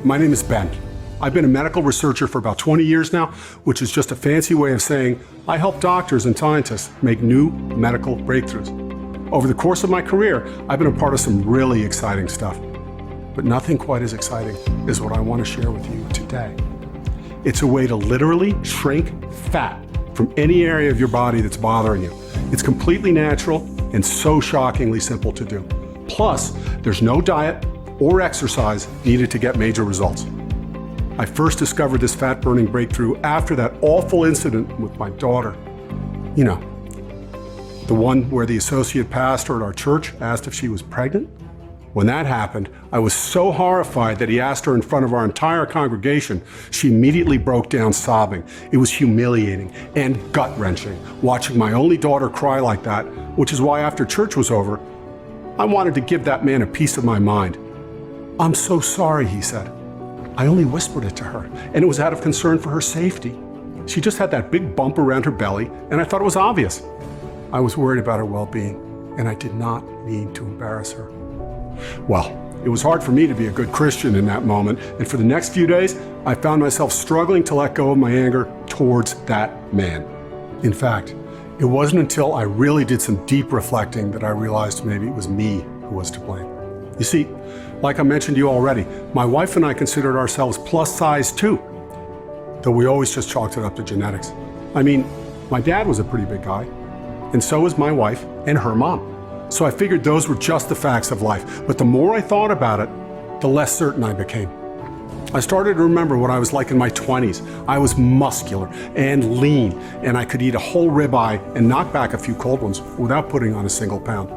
my name is Ben. I've been a medical researcher for about 20 years now, which is just a fancy way of saying I help doctors and scientists make new medical breakthroughs. Over the course of my career, I've been a part of some really exciting stuff, but nothing quite as exciting as what I want to share with you today. It's a way to literally shrink fat from any area of your body that's bothering you. It's completely natural and so shockingly simple to do. Plus, there's no diet or exercise needed to get major results. I first discovered this fat-burning breakthrough after that awful incident with my daughter. You know, the one where the associate pastor at our church asked if she was pregnant. When that happened, I was so horrified that he asked her in front of our entire congregation. She immediately broke down sobbing. It was humiliating and gut-wrenching watching my only daughter cry like that, which is why after church was over, I wanted to give that man a piece of my mind. "I'm so sorry," he said. I only whispered it to her, and it was out of concern for her safety. She just had that big bump around her belly, and I thought it was obvious. I was worried about her well-being, and I did not mean to embarrass her. Well, it was hard for me to be a good Christian in that moment, and for the next few days, I found myself struggling to let go of my anger towards that man. In fact, it wasn't until I really did some deep reflecting that I realized maybe it was me who was to blame. You see, like I mentioned to you already, my wife and I considered ourselves plus size too, though we always just chalked it up to genetics. I mean, my dad was a pretty big guy, and so was my wife and her mom. So I figured those were just the facts of life. But the more I thought about it, the less certain I became. I started to remember what I was like in my 20s. I was muscular and lean, and I could eat a whole ribeye and knock back a few cold ones without putting on a single pound.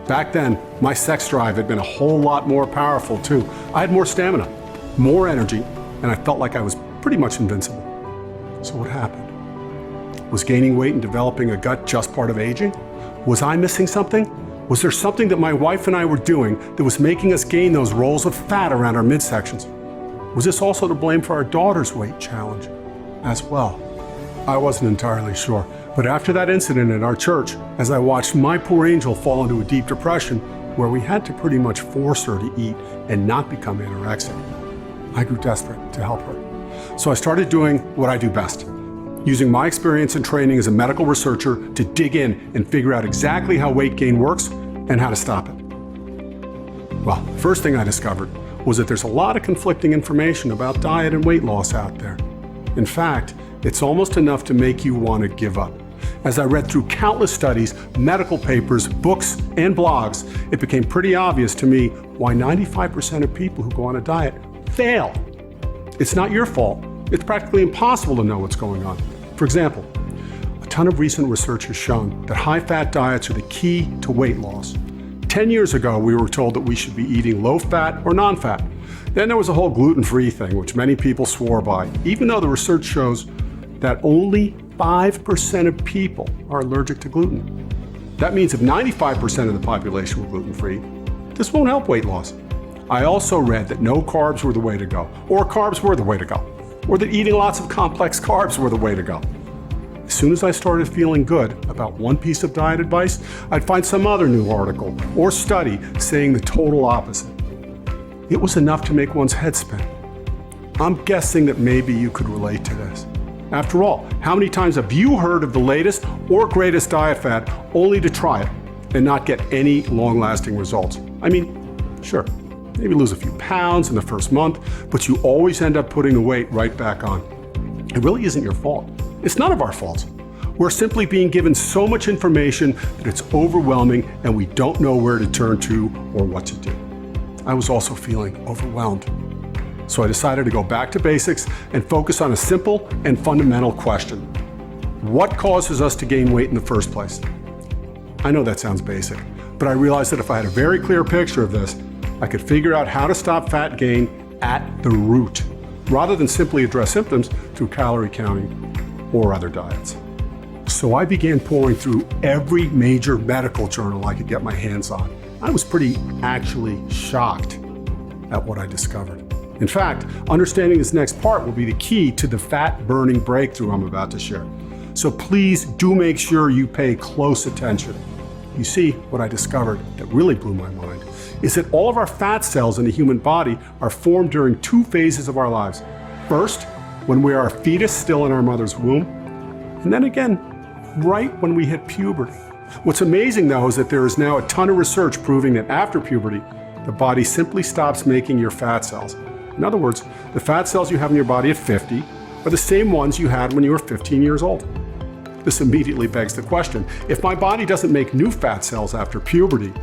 Back then, my sex drive had been a whole lot more powerful too. I had more stamina, more energy, and I felt like I was pretty much invincible. So what happened? Was gaining weight and developing a gut just part of aging? Was I missing something? Was there something that my wife and I were doing that was making us gain those rolls of fat around our midsections? Was this also to blame for our daughter's weight challenge as well? I wasn't entirely sure. But after that incident at our church, as I watched my poor angel fall into a deep depression where we had to pretty much force her to eat and not become anorexic, I grew desperate to help her. So I started doing what I do best, using my experience and training as a medical researcher to dig in and figure out exactly how weight gain works and how to stop it. Well, the first thing I discovered was that there's a lot of conflicting information about diet and weight loss out there. In fact, it's almost enough to make you want to give up. As I read through countless studies, medical papers, books, and blogs, it became pretty obvious to me why 95% of people who go on a diet fail. It's not your fault. It's practically impossible to know what's going on. For example, a ton of recent research has shown that high-fat diets are the key to weight loss. 10 years ago, we were told that we should be eating low-fat or non-fat. Then there was a whole gluten-free thing, which many people swore by, even though the research shows that only 5% of people are allergic to gluten. That means if 95% of the population were gluten-free, this won't help weight loss. I also read that no carbs were the way to go, or carbs were the way to go, or that eating lots of complex carbs were the way to go. As soon as I started feeling good about one piece of diet advice, I'd find some other new article or study saying the total opposite. It was enough to make one's head spin. I'm guessing that maybe you could relate to this. After all, how many times have you heard of the latest or greatest diet fad only to try it and not get any long-lasting results? I mean, sure, maybe lose a few pounds in the first month, but you always end up putting the weight right back on. It really isn't your fault. It's none of our faults. We're simply being given so much information that it's overwhelming and we don't know where to turn to or what to do. I was also feeling overwhelmed. So I decided to go back to basics and focus on a simple and fundamental question. What causes us to gain weight in the first place? I know that sounds basic, but I realized that if I had a very clear picture of this, I could figure out how to stop fat gain at the root, rather than simply address symptoms through calorie counting or other diets. So I began pouring through every major medical journal I could get my hands on. I was pretty actually shocked at what I discovered. In fact, understanding this next part will be the key to the fat-burning breakthrough I'm about to share. So please do make sure you pay close attention. You see, what I discovered that really blew my mind is that all of our fat cells in the human body are formed during 2 phases of our lives. First, when we are a fetus still in our mother's womb, and then again, right when we hit puberty. What's amazing though is that there is now a ton of research proving that after puberty, the body simply stops making your fat cells. In other words, the fat cells you have in your body at 50 are the same ones you had when you were 15 years old. This immediately begs the question, if my body doesn't make new fat cells after puberty,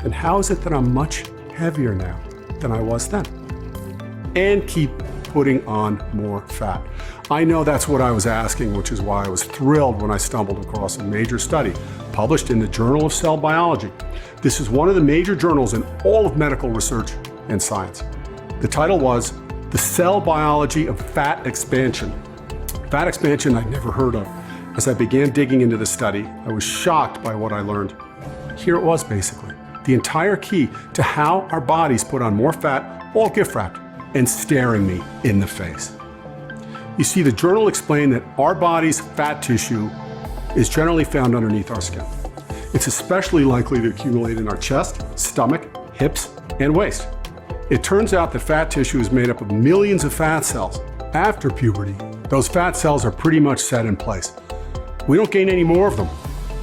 then how is it that I'm much heavier now than I was then? And keep putting on more fat. I know that's what I was asking, which is why I was thrilled when I stumbled across a major study published in the Journal of Cell Biology. This is one of the major journals in all of medical research and science. The title was The Cell Biology of Fat Expansion. Fat expansion I'd never heard of. As I began digging into the study, I was shocked by what I learned. Here it was basically, the entire key to how our bodies put on more fat, all gift wrapped, and staring me in the face. You see, the journal explained that our body's fat tissue is generally found underneath our skin. It's especially likely to accumulate in our chest, stomach, hips, and waist. It turns out that fat tissue is made up of millions of fat cells. After puberty, those fat cells are pretty much set in place. We don't gain any more of them.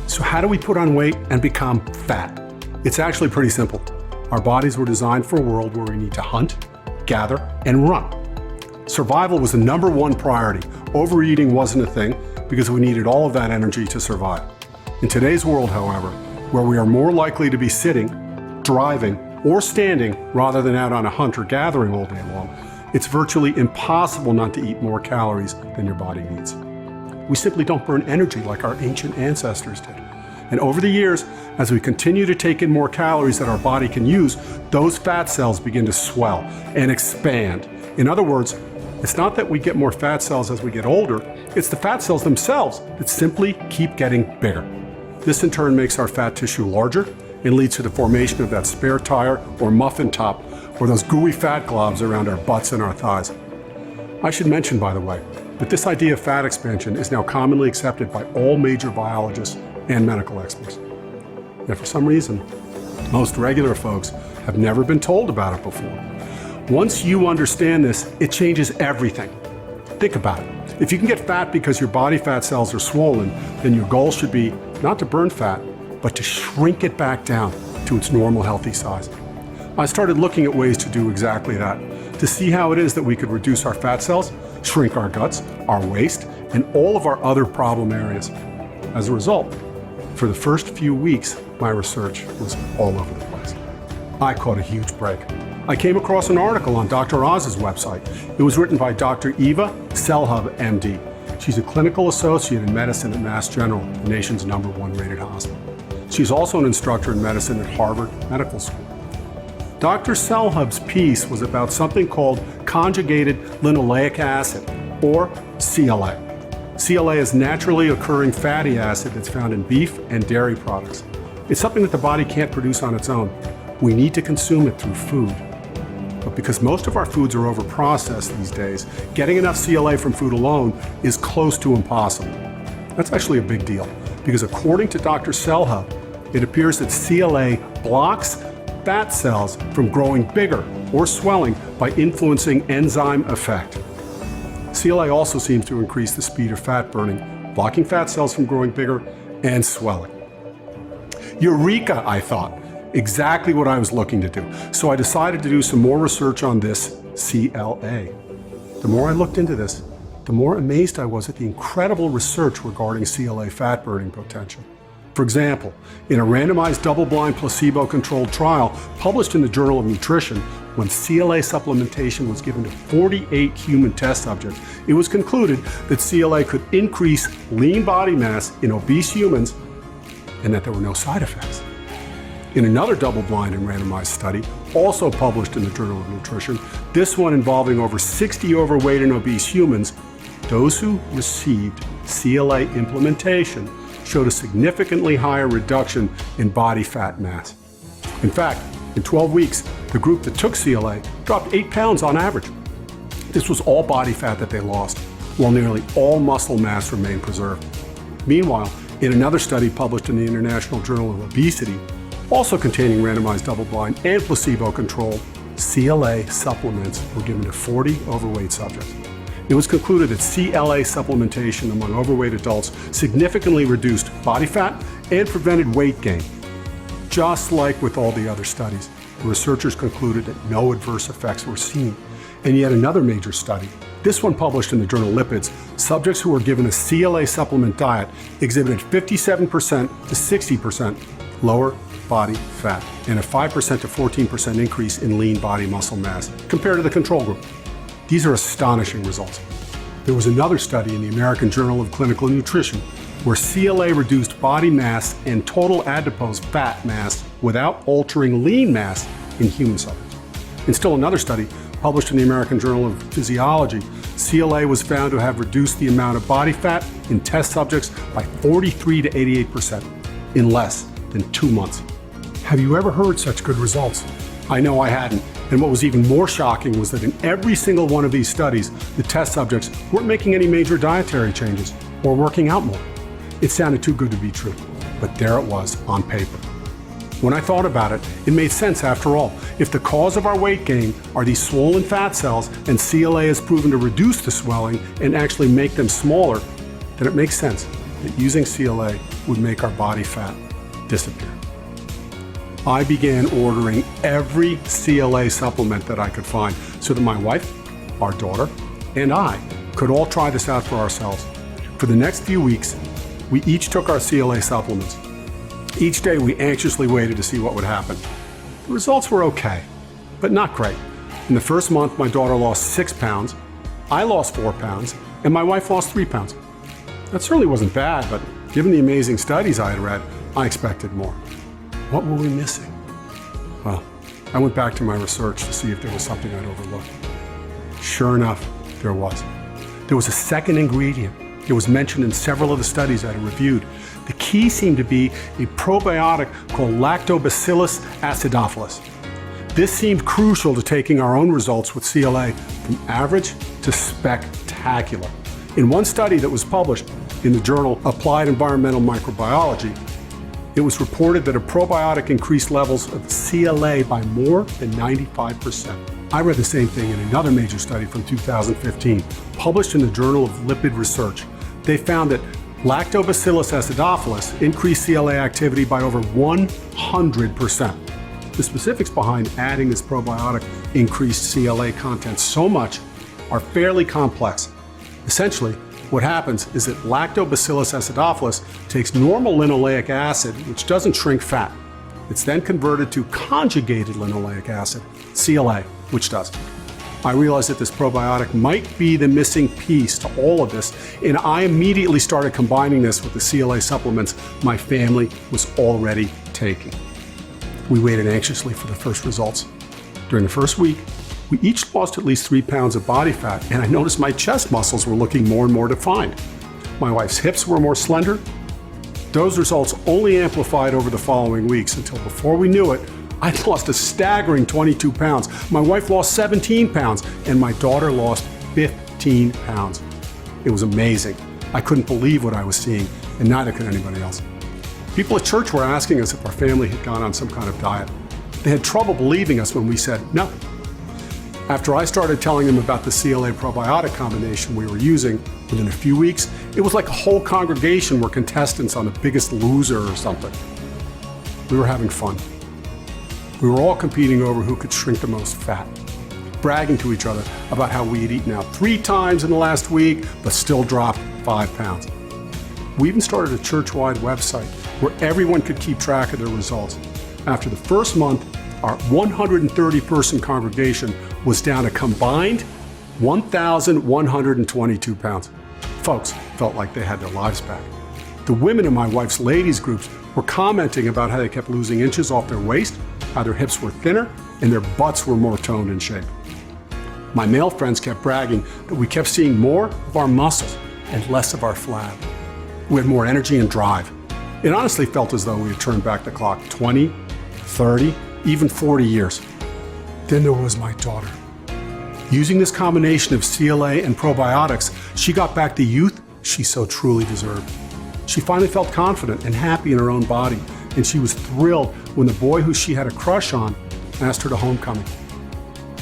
So how do we put on weight and become fat? It's actually pretty simple. Our bodies were designed for a world where we need to hunt, gather, and run. Survival was the #1 priority. Overeating wasn't a thing because we needed all of that energy to survive. In today's world, however, where we are more likely to be sitting, driving, or standing rather than out on a hunt or gathering all day long, it's virtually impossible not to eat more calories than your body needs. We simply don't burn energy like our ancient ancestors did. And over the years, as we continue to take in more calories that our body can use, those fat cells begin to swell and expand. In other words, it's not that we get more fat cells as we get older, it's the fat cells themselves that simply keep getting bigger. This in turn makes our fat tissue larger and leads to the formation of that spare tire or muffin top or those gooey fat globs around our butts and our thighs. I should mention, by the way, that this idea of fat expansion is now commonly accepted by all major biologists and medical experts. Yet for some reason, most regular folks have never been told about it before. Once you understand this, it changes everything. Think about it. If you can get fat because your body fat cells are swollen, then your goal should be not to burn fat, but to shrink it back down to its normal healthy size. I started looking at ways to do exactly that, to see how it is that we could reduce our fat cells, shrink our guts, our waist, and all of our other problem areas. As a result, for the first few weeks, my research was all over the place. I caught a huge break. I came across an article on Dr. Oz's website. It was written by Dr. Eva Selhub, MD. She's a clinical associate in medicine at Mass General, the nation's #1 rated hospital. She's also an instructor in medicine at Harvard Medical School. Dr. Selhub's piece was about something called conjugated linoleic acid, or CLA. CLA is naturally occurring fatty acid that's found in beef and dairy products. It's something that the body can't produce on its own. We need to consume it through food. But because most of our foods are overprocessed these days, getting enough CLA from food alone is close to impossible. That's actually a big deal, because according to Dr. Selhub, it appears that CLA blocks fat cells from growing bigger or swelling by influencing enzyme effect. CLA also seems to increase the speed of fat burning, blocking fat cells from growing bigger and swelling. Eureka, I thought. Exactly what I was looking to do. So I decided to do some more research on this CLA. The more I looked into this, the more amazed I was at the incredible research regarding CLA fat burning potential. For example, in a randomized double-blind placebo-controlled trial published in the Journal of Nutrition, when CLA supplementation was given to 48 human test subjects, it was concluded that CLA could increase lean body mass in obese humans and that there were no side effects. In another double-blind and randomized study, also published in the Journal of Nutrition, this one involving over 60 overweight and obese humans, those who received CLA implementation showed a significantly higher reduction in body fat mass. In fact, in 12 weeks, the group that took CLA dropped 8 pounds on average. This was all body fat that they lost, while nearly all muscle mass remained preserved. Meanwhile, in another study published in the International Journal of Obesity, also containing randomized double-blind and placebo-controlled CLA supplements were given to 40 overweight subjects. It was concluded that CLA supplementation among overweight adults significantly reduced body fat and prevented weight gain. Just like with all the other studies, the researchers concluded that no adverse effects were seen. And yet another major study, this one published in the journal Lipids, subjects who were given a CLA supplement diet exhibited 57% to 60% lower body fat and a 5% to 14% increase in lean body muscle mass compared to the control group. These are astonishing results. There was another study in the American Journal of Clinical Nutrition where CLA reduced body mass and total adipose fat mass without altering lean mass in human subjects. In still another study, published in the American Journal of Physiology, CLA was found to have reduced the amount of body fat in test subjects by 43 to 88% in less than 2 months. Have you ever heard such good results? I know I hadn't. And what was even more shocking was that in every single one of these studies, the test subjects weren't making any major dietary changes or working out more. It sounded too good to be true, but there it was on paper. When I thought about it, it made sense after all. If the cause of our weight gain are these swollen fat cells and CLA has proven to reduce the swelling and actually make them smaller, then it makes sense that using CLA would make our body fat disappear. I began ordering every CLA supplement that I could find so that my wife, our daughter, and I could all try this out for ourselves. For the next few weeks, we each took our CLA supplements. Each day we anxiously waited to see what would happen. The results were okay, but not great. In the first month, my daughter lost 6 pounds, I lost 4 pounds, and my wife lost 3 pounds. That certainly wasn't bad, but given the amazing studies I had read, I expected more. What were we missing? Well, I went back to my research to see if there was something I'd overlooked. Sure enough, there was. There was a second ingredient. It was mentioned in several of the studies I had reviewed. The key seemed to be a probiotic called Lactobacillus acidophilus. This seemed crucial to taking our own results with CLA from average to spectacular. In one study that was published in the journal Applied Environmental Microbiology, it was reported that a probiotic increased levels of CLA by more than 95%. I read the same thing in another major study from 2015, published in the Journal of Lipid Research. They found that Lactobacillus acidophilus increased CLA activity by over 100%. The specifics behind adding this probiotic increased CLA content so much are fairly complex. Essentially, what happens is that Lactobacillus acidophilus takes normal linoleic acid, which doesn't shrink fat. It's then converted to conjugated linoleic acid, CLA, which does. I realized that this probiotic might be the missing piece to all of this, and I immediately started combining this with the CLA supplements my family was already taking. We waited anxiously for the first results. During the first week, we each lost at least 3 pounds of body fat, and I noticed my chest muscles were looking more and more defined. My wife's hips were more slender. Those results only amplified over the following weeks until before we knew it, I'd lost a staggering 22 pounds. My wife lost 17 pounds, and my daughter lost 15 pounds. It was amazing. I couldn't believe what I was seeing, and neither could anybody else. People at church were asking us if our family had gone on some kind of diet. They had trouble believing us when we said no. After I started telling them about the CLA probiotic combination we were using, within a few weeks, it was like a whole congregation were contestants on The Biggest Loser or something. We were having fun. We were all competing over who could shrink the most fat, bragging to each other about how we had eaten out 3 times in the last week, but still dropped 5 pounds. We even started a church-wide website where everyone could keep track of their results. After the first month, our 130-person congregation was down a combined 1,122 pounds. Folks felt like they had their lives back. The women in my wife's ladies groups were commenting about how they kept losing inches off their waist, how their hips were thinner, and their butts were more toned in shape. My male friends kept bragging that we kept seeing more of our muscles and less of our flab. We had more energy and drive. It honestly felt as though we had turned back the clock 20, 30, even 40 years. Then there was my daughter. Using this combination of CLA and probiotics, she got back the youth she so truly deserved. She finally felt confident and happy in her own body, and she was thrilled when the boy who she had a crush on asked her to homecoming.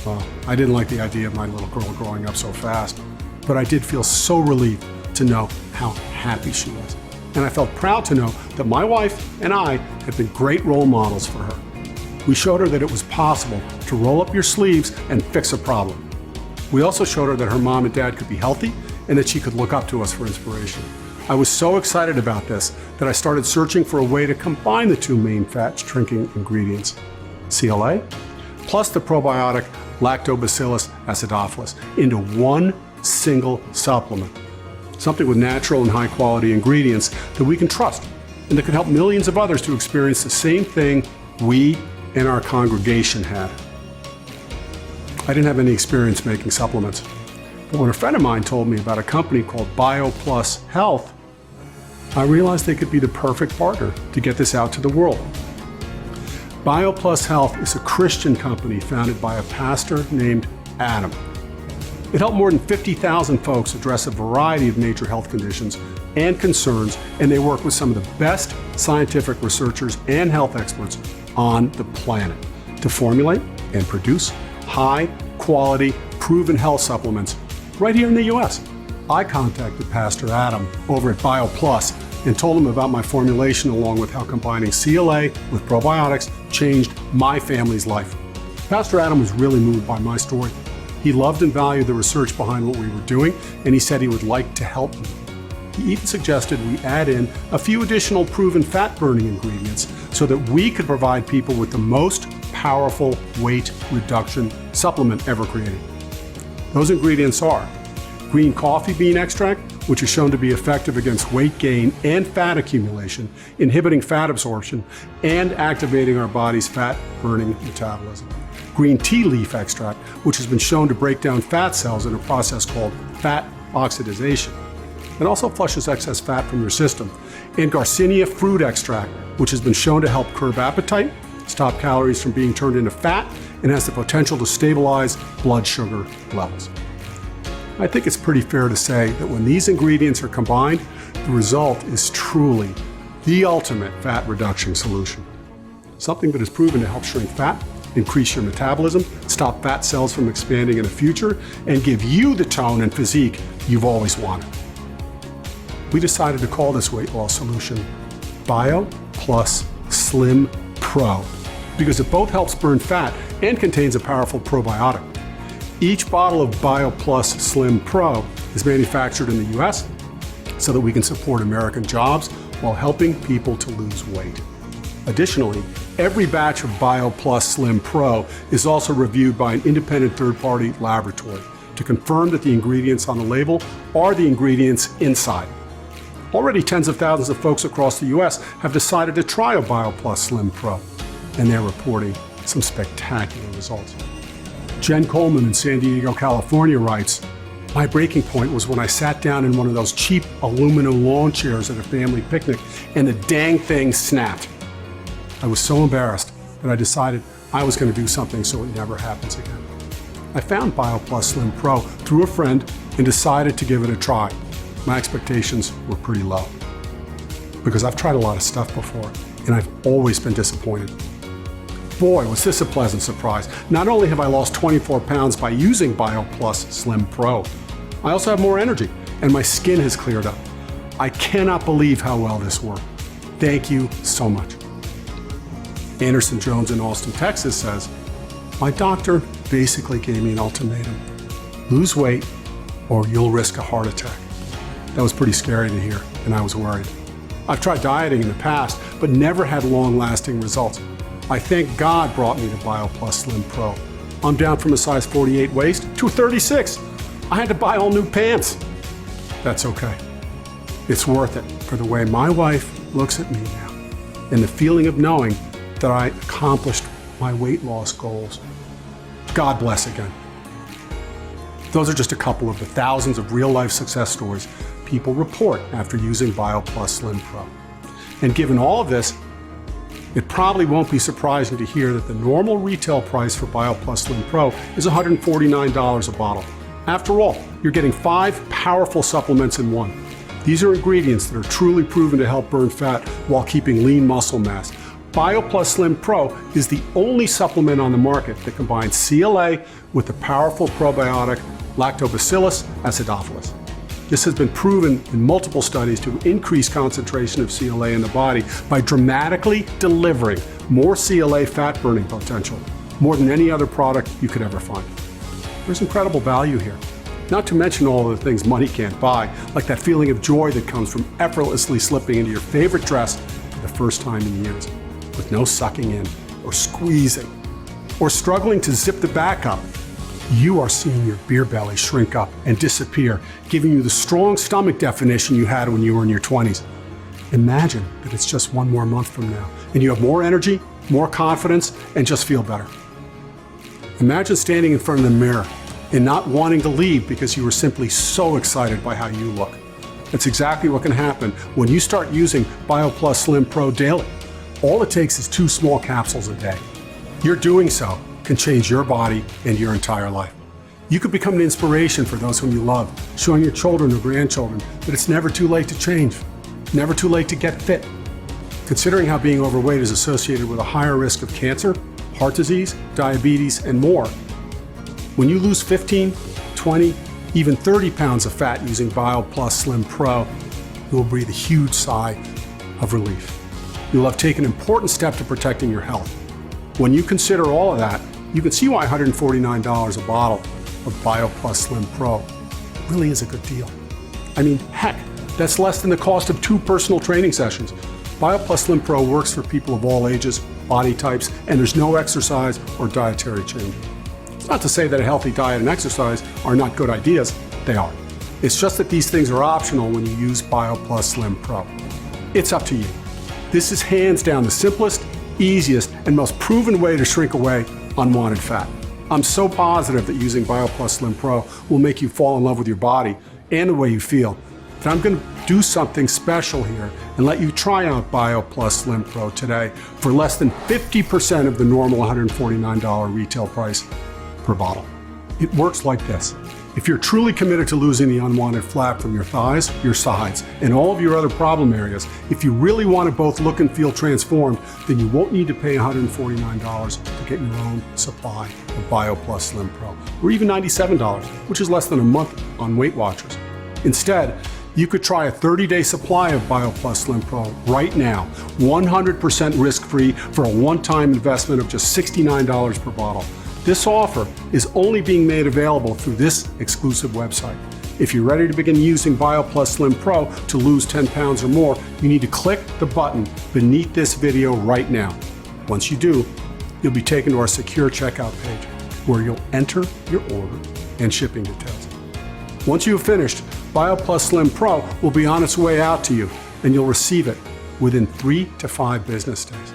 Well, I didn't like the idea of my little girl growing up so fast, but I did feel so relieved to know how happy she was. And I felt proud to know that my wife and I had been great role models for her. We showed her that it was possible to roll up your sleeves and fix a problem. We also showed her that her mom and dad could be healthy and that she could look up to us for inspiration. I was so excited about this that I started searching for a way to combine the two main fat shrinking ingredients, CLA plus the probiotic Lactobacillus acidophilus, into one single supplement. Something with natural and high quality ingredients that we can trust and that could help millions of others to experience the same thing we and our congregation had. I didn't have any experience making supplements, but when a friend of mine told me about a company called BioPlus Health, I realized they could be the perfect partner to get this out to the world. BioPlus Health is a Christian company founded by a pastor named Adam. It helped more than 50,000 folks address a variety of major health conditions and concerns, and they work with some of the best scientific researchers and health experts on the planet to formulate and produce high-quality, proven health supplements right here in the US. I contacted Pastor Adam over at BioPlus and told him about my formulation along with how combining CLA with probiotics changed my family's life. Pastor Adam was really moved by my story. He loved and valued the research behind what we were doing, and he said he would like to help me. He even suggested we add in a few additional proven fat-burning ingredients so that we could provide people with the most powerful weight reduction supplement ever created. Those ingredients are green coffee bean extract, which is shown to be effective against weight gain and fat accumulation, inhibiting fat absorption, and activating our body's fat-burning metabolism. Green tea leaf extract, which has been shown to break down fat cells in a process called fat oxidation. It also flushes excess fat from your system. And Garcinia fruit extract, which has been shown to help curb appetite, stop calories from being turned into fat, and has the potential to stabilize blood sugar levels. I think it's pretty fair to say that when these ingredients are combined, the result is truly the ultimate fat reduction solution. Something that is proven to help shrink fat, increase your metabolism, stop fat cells from expanding in the future, and give you the tone and physique you've always wanted. We decided to call this weight loss solution Bio Plus Slim Pro because it both helps burn fat and contains a powerful probiotic. Each bottle of BioPlus Slim Pro is manufactured in the US so that we can support American jobs while helping people to lose weight. Additionally, every batch of BioPlus Slim Pro is also reviewed by an independent third-party laboratory to confirm that the ingredients on the label are the ingredients inside. Already tens of thousands of folks across the US have decided to try a BioPlus Slim Pro, and they're reporting some spectacular results. Jen Coleman in San Diego, California writes, "My breaking point was when I sat down in one of those cheap aluminum lawn chairs at a family picnic and the dang thing snapped. I was so embarrassed that I decided I was going to do something so it never happens again. I found BioPlus Slim Pro through a friend and decided to give it a try. My expectations were pretty low because I've tried a lot of stuff before and I've always been disappointed. Boy, was this a pleasant surprise. Not only have I lost 24 pounds by using BioPlus Slim Pro, I also have more energy and my skin has cleared up. I cannot believe how well this worked. Thank you so much." Anderson Jones in Austin, Texas says, "My doctor basically gave me an ultimatum. Lose weight or you'll risk a heart attack." That was pretty scary to hear, and I was worried. I've tried dieting in the past, but never had long-lasting results. I thank God brought me to BioPlus Slim Pro. I'm down from a size 48 waist to a 36. I had to buy all new pants. That's okay. It's worth it for the way my wife looks at me now and the feeling of knowing that I accomplished my weight loss goals. God bless again. Those are just a couple of the thousands of real-life success stories people report after using BioPlus Slim Pro. And given all of this, it probably won't be surprising to hear that the normal retail price for BioPlus Slim Pro is $149 a bottle. After all, you're getting 5 powerful supplements in one. These are ingredients that are truly proven to help burn fat while keeping lean muscle mass, BioPlus Slim Pro is the only supplement on the market that combines CLA with the powerful probiotic Lactobacillus acidophilus. This has been proven in multiple studies to increase concentration of CLA in the body by dramatically delivering more CLA fat burning potential, more than any other product you could ever find. There's incredible value here. Not to mention all of the things money can't buy, like that feeling of joy that comes from effortlessly slipping into your favorite dress for the first time in years, with no sucking in or squeezing or struggling to zip the back up. You are seeing your beer belly shrink up and disappear, giving you the strong stomach definition you had when you were in your 20s. Imagine that it's just one more month from now, and you have more energy, more confidence, and just feel better. Imagine standing in front of the mirror and not wanting to leave because you were simply so excited by how you look. That's exactly what can happen when you start using BioPlus Slim Pro daily. All it takes is 2 small capsules a day. Your doing so can change your body and your entire life. You could become an inspiration for those whom you love, showing your children or grandchildren that it's never too late to change, never too late to get fit. Considering how being overweight is associated with a higher risk of cancer, heart disease, diabetes, and more, when you lose 15, 20, even 30 pounds of fat using BioPlus Slim Pro, you will breathe a huge sigh of relief. You'll have taken an important step to protecting your health. When you consider all of that, you can see why $149 a bottle of BioPlus Slim Pro really is a good deal. I mean, heck, that's less than the cost of 2 personal training sessions. BioPlus Slim Pro works for people of all ages, body types, and there's no exercise or dietary change. It's not to say that a healthy diet and exercise are not good ideas, they are. It's just that these things are optional when you use BioPlus Slim Pro. It's up to you. This is hands down the simplest, easiest, and most proven way to shrink away unwanted fat. I'm so positive that using BioPlus Slim Pro will make you fall in love with your body and the way you feel, that I'm going to do something special here and let you try out BioPlus Slim Pro today for less than 50% of the normal $149 retail price per bottle. It works like this. If you're truly committed to losing the unwanted fat from your thighs, your sides, and all of your other problem areas, if you really want to both look and feel transformed, then you won't need to pay $149 to get your own supply of BioPlus Slim Pro, or even $97, which is less than a month on Weight Watchers. Instead, you could try a 30-day supply of BioPlus Slim Pro right now, 100% risk-free for a one-time investment of just $69 per bottle. This offer is only being made available through this exclusive website. If you're ready to begin using BioPlus Slim Pro to lose 10 pounds or more, you need to click the button beneath this video right now. Once you do, you'll be taken to our secure checkout page where you'll enter your order and shipping details. Once you have finished, BioPlus Slim Pro will be on its way out to you, and you'll receive it within 3 to 5 business days.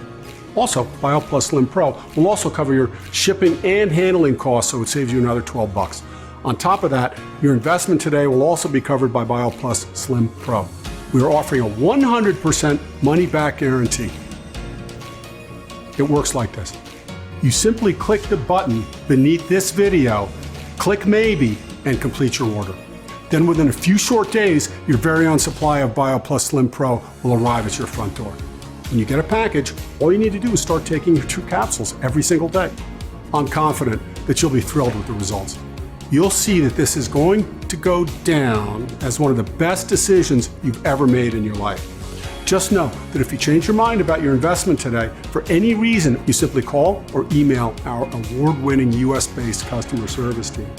Also, BioPlus Slim Pro will also cover your shipping and handling costs, so it saves you another $12. On top of that, your investment today will also be covered by BioPlus Slim Pro. We are offering a 100% money-back guarantee. It works like this. You simply click the button beneath this video, click Maybe, and complete your order. Then within a few short days, your very own supply of BioPlus Slim Pro will arrive at your front door. When you get a package, all you need to do is start taking your 2 capsules every single day. I'm confident that you'll be thrilled with the results. You'll see that this is going to go down as one of the best decisions you've ever made in your life. Just know that if you change your mind about your investment today, for any reason, you simply call or email our award-winning US-based customer service team,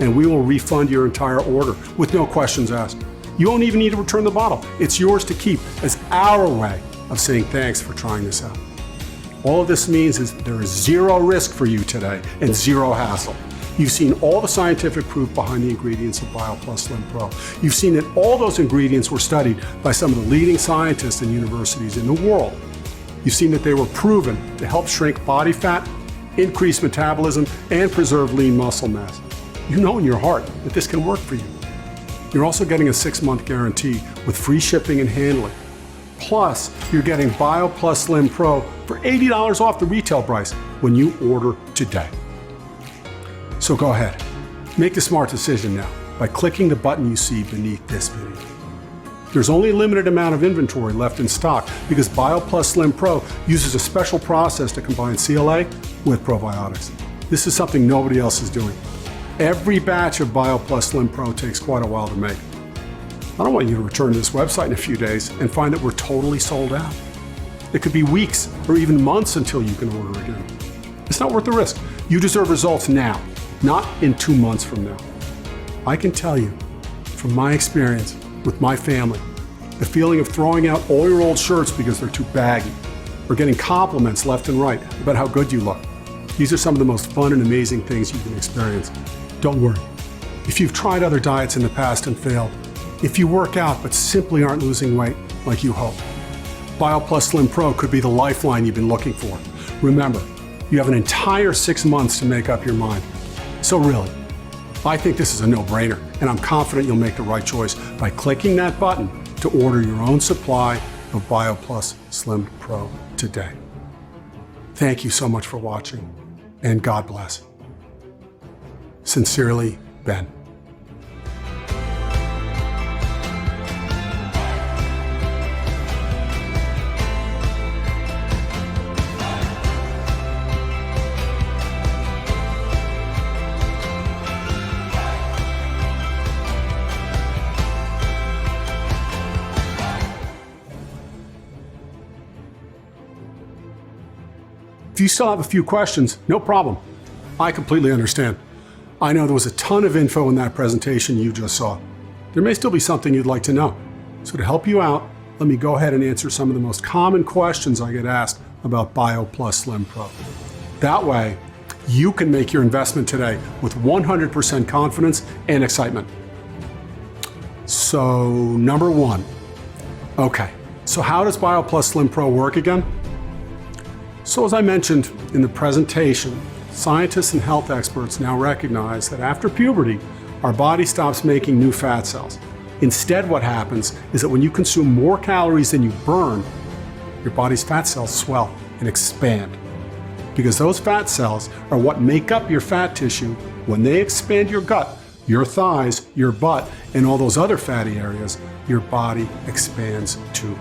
and we will refund your entire order with no questions asked. You won't even need to return the bottle. It's yours to keep as our way of saying thanks for trying this out. All of this means is there is 0 risk for you today and 0 hassle. You've seen all the scientific proof behind the ingredients of BioPlus Slim Pro. You've seen that all those ingredients were studied by some of the leading scientists and universities in the world. You've seen that they were proven to help shrink body fat, increase metabolism, and preserve lean muscle mass. You know in your heart that this can work for you. You're also getting a 6-month guarantee with free shipping and handling. Plus, you're getting BioPlus Slim Pro for $80 off the retail price when you order today. So go ahead, make a smart decision now by clicking the button you see beneath this video. There's only a limited amount of inventory left in stock because BioPlus Slim Pro uses a special process to combine CLA with probiotics. This is something nobody else is doing. Every batch of BioPlus Slim Pro takes quite a while to make. I don't want you to return to this website in a few days and find that we're totally sold out. It could be weeks or even months until you can order again. It's not worth the risk. You deserve results now, not in 2 months from now. I can tell you, from my experience with my family, the feeling of throwing out all your old shirts because they're too baggy, or getting compliments left and right about how good you look. These are some of the most fun and amazing things you can experience. Don't worry. If you've tried other diets in the past and failed, if you work out but simply aren't losing weight like you hope, BioPlus Slim Pro could be the lifeline you've been looking for. Remember, you have an entire 6 months to make up your mind. So really, I think this is a no-brainer, and I'm confident you'll make the right choice by clicking that button to order your own supply of BioPlus Slim Pro today. Thank you so much for watching, and God bless. Sincerely, Ben. If you still have a few questions, no problem. I completely understand. I know there was a ton of info in that presentation you just saw. There may still be something you'd like to know. So to help you out, let me go ahead and answer some of the most common questions I get asked about BioPlus Slim Pro. That way, you can make your investment today with 100% confidence and excitement. So, number one. Okay, so how does BioPlus Slim Pro work again? So as I mentioned in the presentation, scientists and health experts now recognize that after puberty, our body stops making new fat cells. Instead, what happens is that when you consume more calories than you burn, your body's fat cells swell and expand. Because those fat cells are what make up your fat tissue. When they expand your gut, your thighs, your butt, and all those other fatty areas, your body expands too.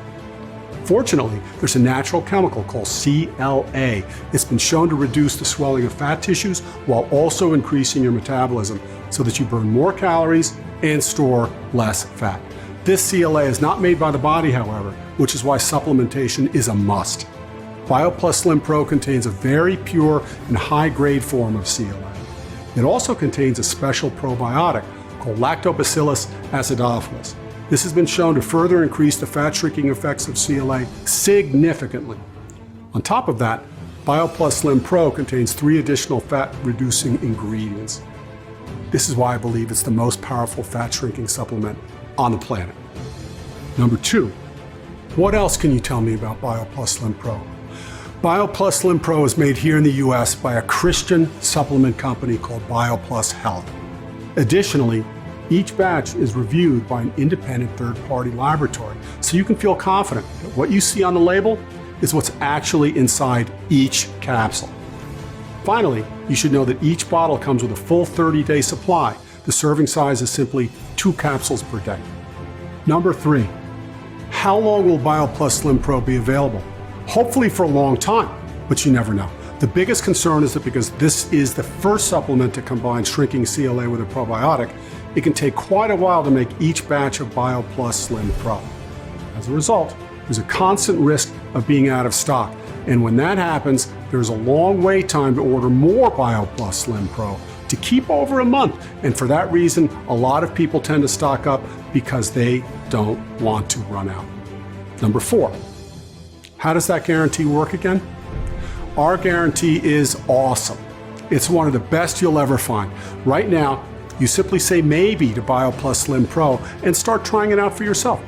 Fortunately, there's a natural chemical called CLA. It's been shown to reduce the swelling of fat tissues while also increasing your metabolism so that you burn more calories and store less fat. This CLA is not made by the body, however, which is why supplementation is a must. BioPlus Slim Pro contains a very pure and high-grade form of CLA. It also contains a special probiotic called Lactobacillus acidophilus. This has been shown to further increase the fat shrinking effects of CLA significantly. On top of that, BioPlus Slim Pro contains 3 additional fat-reducing ingredients. This is why I believe it's the most powerful fat shrinking supplement on the planet. Number 2, what else can you tell me about BioPlus Slim Pro? BioPlus Slim Pro is made here in the US by a Christian supplement company called BioPlus Health. Additionally, each batch is reviewed by an independent third-party laboratory, so you can feel confident that what you see on the label is what's actually inside each capsule. Finally, you should know that each bottle comes with a full 30-day supply. The serving size is simply 2 capsules per day. Number 3, how long will BioPlus Slim Pro be available? Hopefully for a long time, but you never know. The biggest concern is that because this is the first supplement to combine shrinking CLA with a probiotic, it can take quite a while to make each batch of BioPlus Slim Pro. As a result, there's a constant risk of being out of stock. And when that happens, there's a long wait time to order more BioPlus Slim Pro to keep over a month. And for that reason, a lot of people tend to stock up because they don't want to run out. Number 4, how does that guarantee work again? Our guarantee is awesome. It's one of the best you'll ever find. Right now, you simply say maybe to BioPlus Slim Pro and start trying it out for yourself.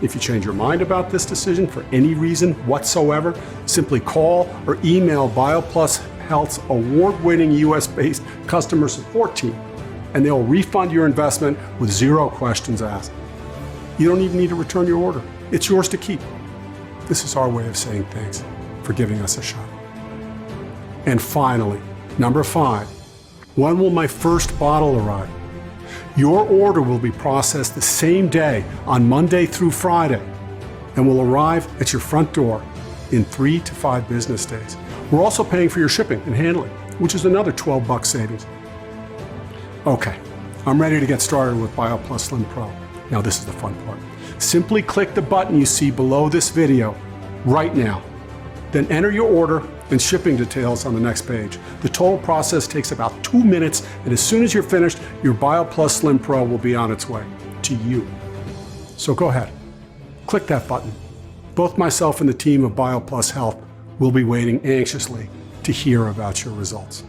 If you change your mind about this decision for any reason whatsoever, simply call or email BioPlus Health's award-winning US-based customer support team, and they'll refund your investment with 0 questions asked. You don't even need to return your order. It's yours to keep. This is our way of saying thanks for giving us a shot. And finally, number 5, when will my first bottle arrive? Your order will be processed the same day on Monday through Friday and will arrive at your front door in 3 to 5 business days. We're also paying for your shipping and handling, which is another $12 savings. Okay, I'm ready to get started with BioPlus Slim Pro. Now this is the fun part. Simply click the button you see below this video right now. Then enter your order and shipping details on the next page. The total process takes about 2 minutes, and as soon as you're finished, your BioPlus Slim Pro will be on its way to you. So go ahead, click that button. Both myself and the team of BioPlus Health will be waiting anxiously to hear about your results.